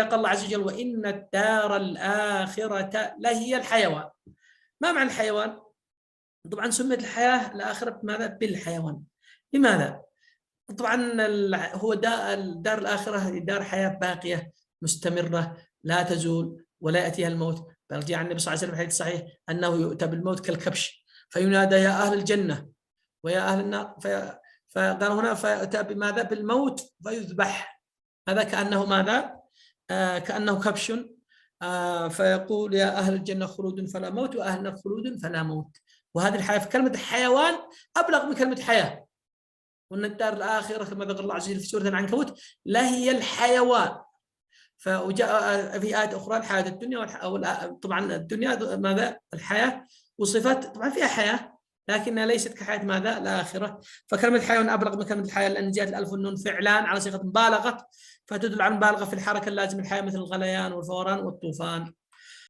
قال الله عز وجل: وإن الدار الآخرة لهي الحيوان. ما معنى الحيوان؟ طبعا سميت الحياة الآخرة ماذا؟ بالحيوان. لماذا؟ طبعا هو الدار الآخرة دار حياة باقية مستمرة لا تزول ولا يأتيها الموت، بل جاء عن النبي صلى الله عليه وسلم في الحديث الصحيح أنه يؤتى بالموت كالكبش فينادى: يا أهل الجنة ويا أهل النار، فقال هنا فيؤتى بماذا؟ بالموت فيذبح. هذا كأنه ماذا؟ كأنه كبش. فيقول: يا أهل الجنة خلود فلا موت، وأهل النار خلود فلا موت. وهذه الحياة، في كلمة حيوان أبلغ من كلمة حياة. وأن الدار الآخرة كما ذكر الله عز وجل في سورة العنكبوت لهي الحيوان. فجاء في آيات أخرى الحياة الدنيا، طبعا الدنيا ماذا؟ الحياة وصفات طبعا فيها حياة لكنها ليست كحياة ماذا؟ الآخرة. فكلمة حيوان أبلغ من كلمة الحياة لأن جاءت الألف والنون فعلان على صيغة مبالغة، فتدل على مبالغة في الحركة اللازمة الحياة مثل الغليان والفوران والطوفان.